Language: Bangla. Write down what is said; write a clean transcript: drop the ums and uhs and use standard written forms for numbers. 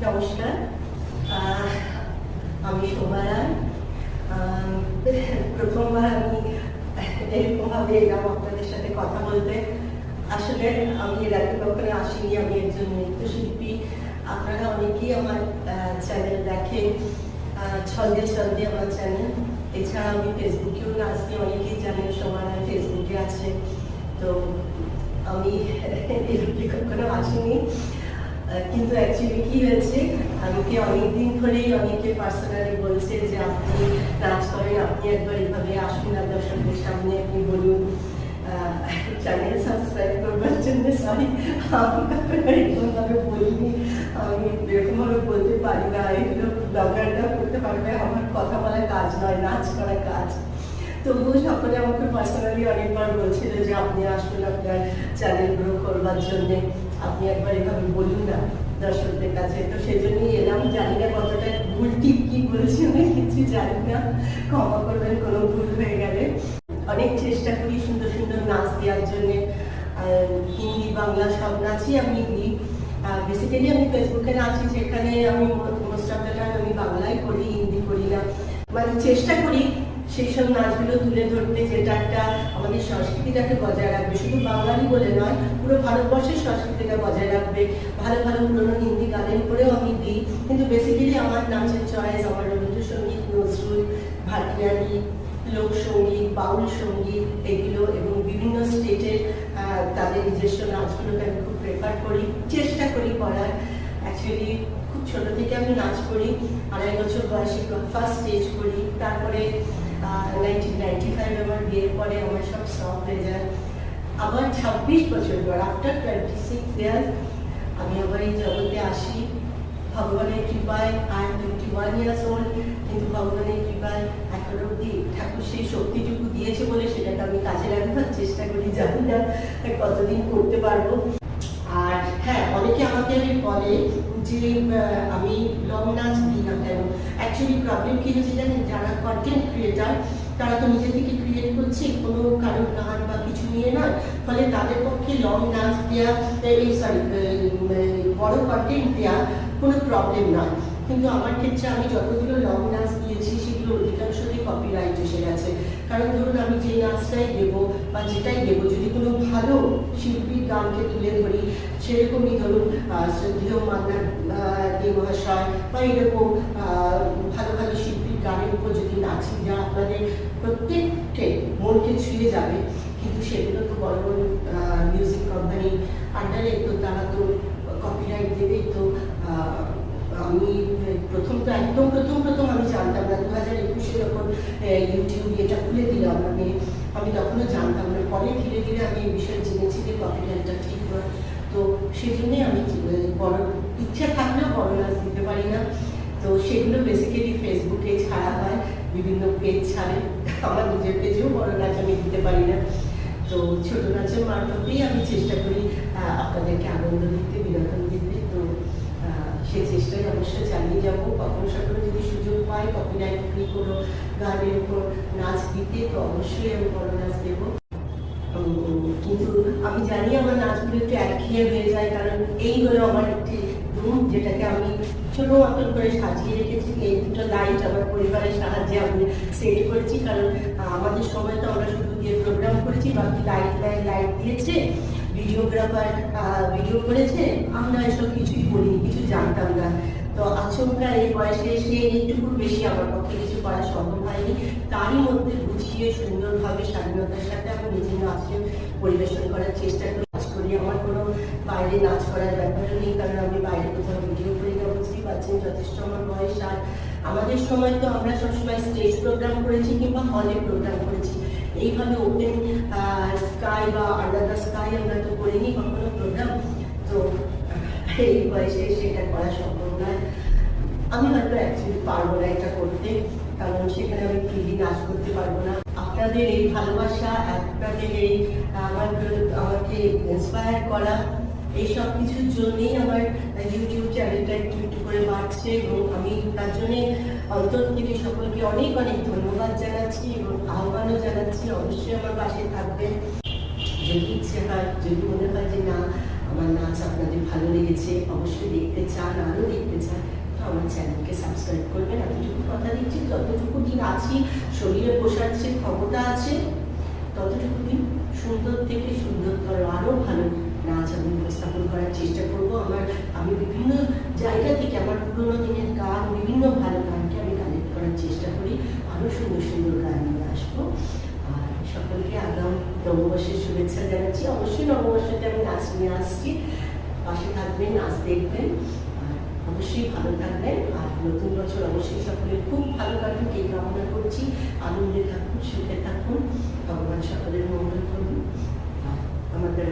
নমস্কার, আমি শোভা রায়। প্রথমবার আমি এরকমভাবে এলাম আপনাদের সাথে কথা বলতে। আসলে আমি এর আগে কখনো আসিনি। আমি একজন নৃত্যশিল্পী। আপনারা অনেকেই আমার চ্যানেল দেখেন, ছন্দে ছন্দে আমার চ্যানেল। এছাড়া আমি ফেসবুকেও নাচ দিই, অনেকেই জানেন শোভা রায় ফেসবুকে আছে। তো আমি এরকম কখনো আসিনি, কিন্তু অ্যাকচুয়ালি কি হয়েছে, আমাকে অনেকদিন ধরেই অনেকে পার্সোনালি বলছে যে আপনি নাচ করেন, আপনি একবার এভাবে আসুন না দর্শকদের সামনে, আপনি বলুন। চ্যানেল সাবস্ক্রাইব করবার জন্য সরি, আমি এরকমভাবে বলিনি, আমি এরকমভাবে বলতে পারি না। এগুলো ব্লগাররা করতে পারবে, আমার কথা বলার কাজ নয়, নাচ করা কাজ। তবুও সকলে আমাকে পার্সোনালি অনেকবার বলছিল যে আপনি আসুন আপনার চ্যানেল গ্রো করবার জন্যে, আপনি একবার এভাবে বলুন না দর্শকদের কাছে। তো সেই জন্যই এলাম। জানি না কতটা ভুল ঠিক কি বলছি, আমি কিছু জানি না, ক্ষমা করবেন কোনো ভুল হয়ে গেলে। অনেক চেষ্টা করি সুন্দর সুন্দর নাচ দেওয়ার জন্যে। হিন্দি বাংলা সব নাচই আমি দিই। বেসিক্যালি আমি ফেসবুকে নাচি, যেখানে আমি মোস্ট অফ দ্য টাইম আমি বাংলায় করি, হিন্দি করি না। মানে চেষ্টা করি সেই সব নাচগুলো তুলে ধরতে, যেটা একটা আমাদের সংস্কৃতিটাকে বজায় রাখবে। শুধু বাঙালি বলে নয়, পুরো ভারতবর্ষের সংস্কৃতিটা বজায় রাখবে। ভালো ভালো পুরোনো হিন্দি গানের করেও আমি দিই, কিন্তু বেসিক্যালি আমার নাচের চয়েস আমার রবীন্দ্রসঙ্গীত, নজরুল, ভাটিয়ালি, লোকসঙ্গীত, বাউল সঙ্গীত, এগুলো এবং বিভিন্ন স্টেটের তাদের নিজস্ব নাচগুলোকে আমি খুব প্রেফার করি, চেষ্টা করি করার। অ্যাকচুয়ালি খুব ছোট থেকে আমি নাচ করি। 2.5 বছর বয়সে ফার্স্ট স্টেজ করি। তারপরে 1995 আমার বিয়ের পরে আমার সব স্টপ হয়ে যায়। আবার 26 বছর পর, আফটার 26 ইয়ার্স, আমি আবার এই জগতে আসি ভগবানের কৃপায়। আর 21 ইয়ার্স ওল্ড, কিন্তু ভগবানের কৃপায় এখনো অব্দি ঠাকুর সেই শক্তিটুকু দিয়েছে বলে সেটাকে আমি কাজে লাগাবার চেষ্টা করি। জানি না কতদিন করতে পারবো। আর হ্যাঁ, অনেকে আমাকে বলে যে আমি লং নাচ দিই না কেন। অ্যাকচুয়ালি প্রবলেম কি হয়েছে জানেন, যারা কন্টেন্ট ক্রিয়েটার তারা তো নিজে থেকে ক্রিয়েট করছে, কোনো কারোর গান বা কিছু নিয়ে নয়। ফলে তাদের পক্ষে লং নাচ দেওয়া, বড় কন্টেন্ট দেওয়া কোনো প্রবলেম নয়। কিন্তু আমার ক্ষেত্রে আমি যতগুলো লং নাচ দিয়েছি সেগুলো অধিকাংশই কপিরাইট এসে গেছে। কারণ ধরুন আমি যে নাচটাই দেবো বা যেটাই দেবো, যদি কোনো ভালো শিল্পীর গানকে তুলে ধরি, সেরকমই ধরুন শ্রদ্ধেয় মান্না দে মহাশয় বা এরকম ভালো ভালো শিল্পীর গানের উপর যদি নাচি, যা আপনাদের প্রত্যেককে মনকে ছুঁয়ে যাবে, কিন্তু সেগুলো তো বড় বড় মিউজিক কোম্পানি আন্ডারে, তো তারা তো কপিরাইট দেবে। তো আমি একদম প্রথম আমি জানতাম না। 2021-এ যখন ইউটিউব এটা খুলে দিলাম আমি তখনও জানতাম না। পরে ধীরে ধীরে আমি এই বিষয়ে জেনেছি যে কপিরাইটটা ঠিক নয়। তো সেই জন্যই আমি বড় ইচ্ছা থাকলেও বড় নাচ দিতে পারি না। তো সেগুলো বেসিক্যালি ফেসবুকে ছাড়া হয়, বিভিন্ন পেজ ছাড়ে। আমার নিজের পেজেও বড় নাচ আমি দিতে পারি না। তো ছোট নাচের মারফতেই আমি চেষ্টা করি আপনাদেরকে আনন্দ দিতে, বিনোদন দিতে। তো সেই চেষ্টায় অবশ্যই চালিয়ে যাবো। কখনো সখনো যদি সুযোগ পাই কপিরাইট ফ্রি কোনো গানের উপর নাচ দিতে, তো অবশ্যই আমি বড় নাচ দেবো। কিন্তু আমি জানি আমার নাচগুলো একটু একঘেয়ে হয়ে যায়, কারণ এই হলো আমার একটি রুম, যেটাকে আমি ছোটো মতন করে সাজিয়ে রেখেছি। এই দুটো লাইট আমার পরিবারের সাহায্যে আমি সেট করেছি, কারণ আমাদের সময় তো আমরা শুধু দিয়ে প্রোগ্রাম করেছি, বাকি লাইট দিয়েছে, ভিডিওগ্রাফার ভিডিও করেছে, আমরা এসব কিছুই করিনি, কিছু জানতাম না। তো আচমকা এই বয়সে এসে একটু বেশি আমার পক্ষে কিছু করা সম্ভব হয়নি। তারই মধ্যে গুছিয়ে সুন্দরভাবে স্বাধীনতার সাথে আমি নিজের নাচকে পরিবেশন করার চেষ্টা করি। আমার কোনো বাইরে নাচ করার ব্যাপারও নেই, কারণ আমি বাইরে কোথাও ভিডিও করি না। বুঝতেই পারছেন যথেষ্ট আমার বয়স। আর আমাদের সময় তো আমরা সবসময় স্টেজ প্রোগ্রাম করেছি কিংবা হলে প্রোগ্রাম করেছি। এইভাবে ওপেন স্কাই বা আন্ডার দ্য স্কাই আমরা তো করিনি কখনো প্রোগ্রাম। তো এই বয়সে সেটা করা সম্ভব নয়। আমি হয়তো অ্যাকচুয়ালি পারবো না এটা করতে, কারণ সেখানে আমি ফ্রিলি নাচ করতে পারবো না। আপনাদের এই ভালোবাসা, আপনাদের এই আমাকে ইন্সপায়ার করা, এই সব কিছুর জন্যেই আমার ইউটিউব চ্যানেলটা একটু একটু করে বাড়ছে, এবং আমি তার জন্যে অন্তর থেকে সকলকে অনেক অনেক ধন্যবাদ জানাচ্ছি এবং আহ্বানও জানাচ্ছি। অবশ্যই আমার পাশে থাকবেন। যদি ইচ্ছে হয়, যদি মনে হয় যে না আমার নাচ আপনাদের ভালো লেগেছে, অবশ্যই দেখতে চান, আরও দেখতে চান, আমার চ্যানেলকে সাবস্ক্রাইব করবেন। এতটুকু কথা দিচ্ছি, যতটুকু দিন আছি, শরীরে পোষাচ্ছে, ক্ষমতা আছে, ততটুকু দিন সুন্দর থেকে সুন্দরতর আরও ভালো নাচ আমি উপস্থাপন করার চেষ্টা করব। আমি বিভিন্ন জায়গা থেকে আমার পুরোনো দিনের গান, বিভিন্ন ভালো গানকে আমি কালেক্ট করার চেষ্টা করি, আরও সুন্দর সুন্দর গান নিয়ে আসবো। আর সকলকে আগাম নববর্ষের শুভেচ্ছা জানাচ্ছি। অবশ্যই নববর্ষতে আমি নাচ নিয়ে আসছি, পাশে থাকবেন, নাচ দেখবেন, আর অবশ্যই ভালো থাকবেন। আর নতুন বছর অবশ্যই সকলের খুব ভালো কাটুক এই কামনা করছি। আনন্দে থাকুন, সুখে থাকুন, ভগবান সকলের মঙ্গল করুন। আর আমাদের